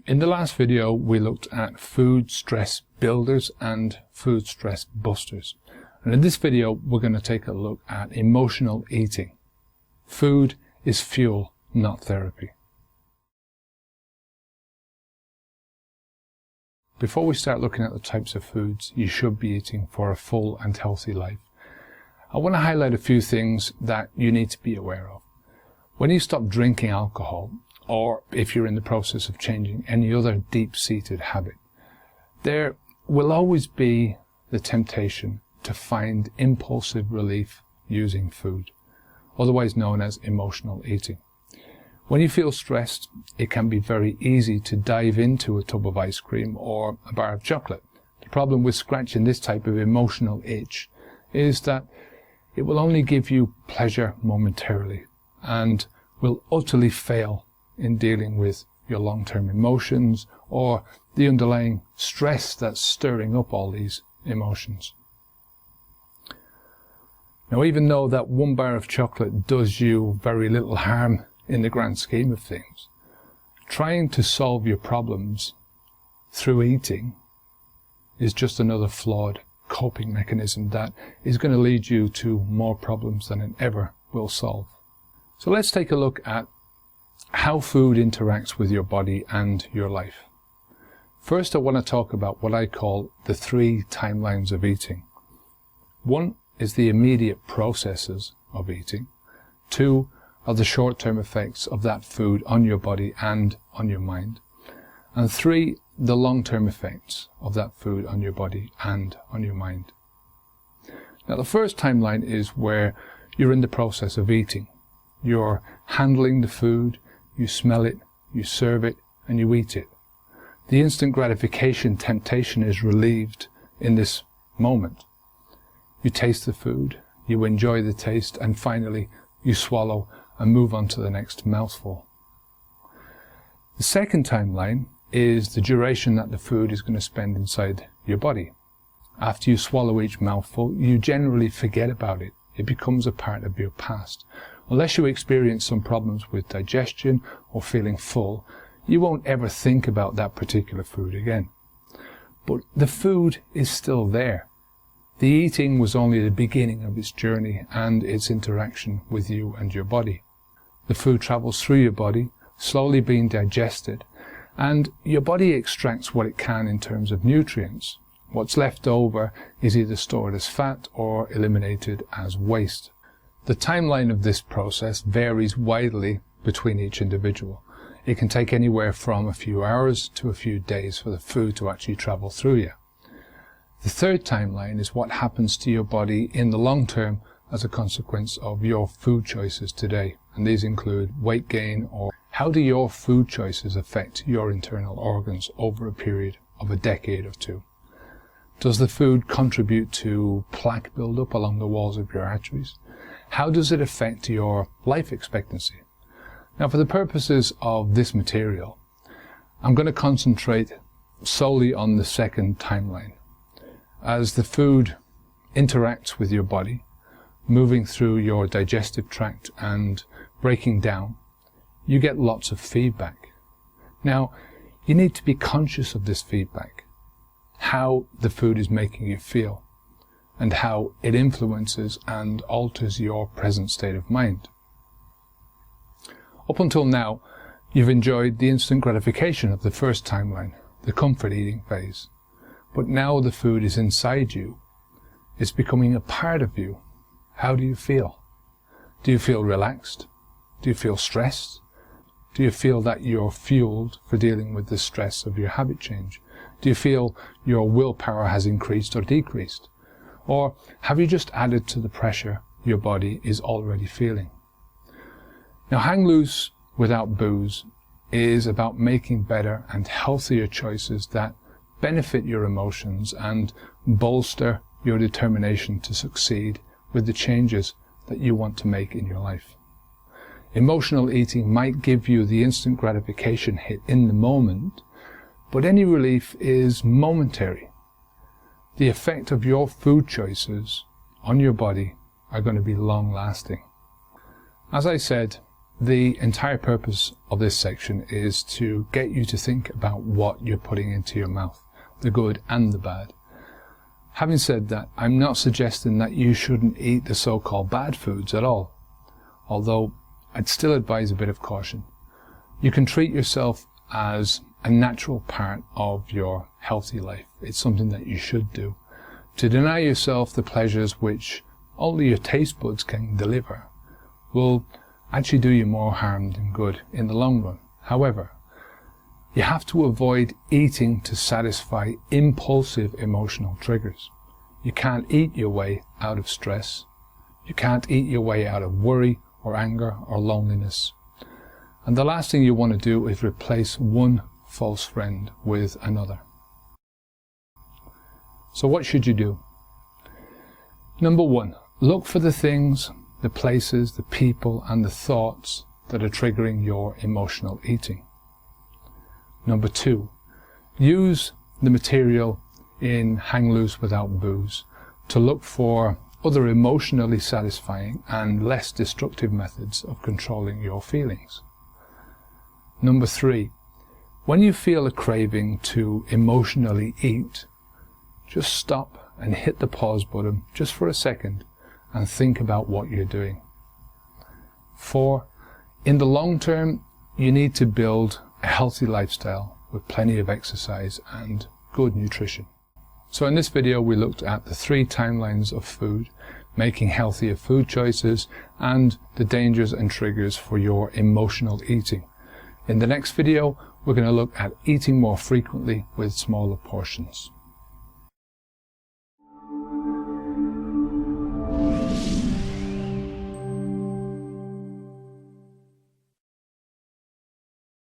In the last video, we looked at food stress builders and food stress busters. And in this video, we're going to take a look at emotional eating. Food is fuel, not therapy. Before we start looking at the types of foods you should be eating for a full and healthy life, I want to highlight a few things that you need to be aware of. When you stop drinking alcohol, or if you're in the process of changing any other deep-seated habit, there will always be the temptation to find impulsive relief using food, otherwise known as emotional eating. When you feel stressed, it can be very easy to dive into a tub of ice cream or a bar of chocolate. The problem with scratching this type of emotional itch is that it will only give you pleasure momentarily and will utterly fail in dealing with your long-term emotions or the underlying stress that's stirring up all these emotions. Now, even though that one bar of chocolate does you very little harm in the grand scheme of things, trying to solve your problems through eating is just another flawed coping mechanism that is going to lead you to more problems than it ever will solve. So let's take a look at how food interacts with your body and your life. First, I want to talk about what I call the 3 timelines of eating. 1 is the immediate processes of eating. 2 are the short-term effects of that food on your body and on your mind. And 3, the long-term effects of that food on your body and on your mind. Now, the first timeline is where you're in the process of eating. You're handling the food, you smell it, you serve it, and you eat it. The instant gratification temptation is relieved in this moment. You taste the food, you enjoy the taste, and finally you swallow and move on to the next mouthful. The second timeline is the duration that the food is going to spend inside your body. After you swallow each mouthful, you generally forget about it. It becomes a part of your past. Unless you experience some problems with digestion or feeling full, you won't ever think about that particular food again. But the food is still there. The eating was only the beginning of its journey and its interaction with you and your body. The food travels through your body, slowly being digested, and your body extracts what it can in terms of nutrients. What's left over is either stored as fat or eliminated as waste. The timeline of this process varies widely between each individual. It can take anywhere from a few hours to a few days for the food to actually travel through you. The third timeline is what happens to your body in the long term as a consequence of your food choices today. And these include weight gain, or how do your food choices affect your internal organs over a period of a decade or 2? Does the food contribute to plaque buildup along the walls of your arteries? How does it affect your life expectancy? Now, for the purposes of this material, I'm going to concentrate solely on the second timeline. As the food interacts with your body, moving through your digestive tract and breaking down, you get lots of feedback. Now, you need to be conscious of this feedback, how the food is making you feel, and how it influences and alters your present state of mind. Up until now, you've enjoyed the instant gratification of the first timeline, the comfort eating phase. But now the food is inside you. It's becoming a part of you. How do you feel? Do you feel relaxed? Do you feel stressed? Do you feel that you're fueled for dealing with the stress of your habit change? Do you feel your willpower has increased or decreased? Or have you just added to the pressure your body is already feeling? Now, Hang Loose Without Booze is about making better and healthier choices that benefit your emotions and bolster your determination to succeed with the changes that you want to make in your life. Emotional eating might give you the instant gratification hit in the moment, but any relief is momentary. The effect of your food choices on your body are going to be long-lasting. As I said, the entire purpose of this section is to get you to think about what you're putting into your mouth, the good and the bad. Having said that, I'm not suggesting that you shouldn't eat the so-called bad foods at all, although I'd still advise a bit of caution. You can treat yourself as a natural part of your healthy life. It's something that you should do. To deny yourself the pleasures which only your taste buds can deliver will actually do you more harm than good in the long run. However, you have to avoid eating to satisfy impulsive emotional triggers. You can't eat your way out of stress. You can't eat your way out of worry or anger or loneliness. And the last thing you want to do is replace one false friend with another. So what should you do? Number one, look for the things, the places, the people and the thoughts that are triggering your emotional eating. Number two, use the material in Hang Loose Without Booze to look for other emotionally satisfying and less destructive methods of controlling your feelings. Number three, when you feel a craving to emotionally eat, just stop and hit the pause button just for a second and think about what you're doing. 4, in the long term, you need to build a healthy lifestyle with plenty of exercise and good nutrition. So in this video we looked at the 3 timelines of food, making healthier food choices, and the dangers and triggers for your emotional eating. In the next video we're going to look at eating more frequently with smaller portions.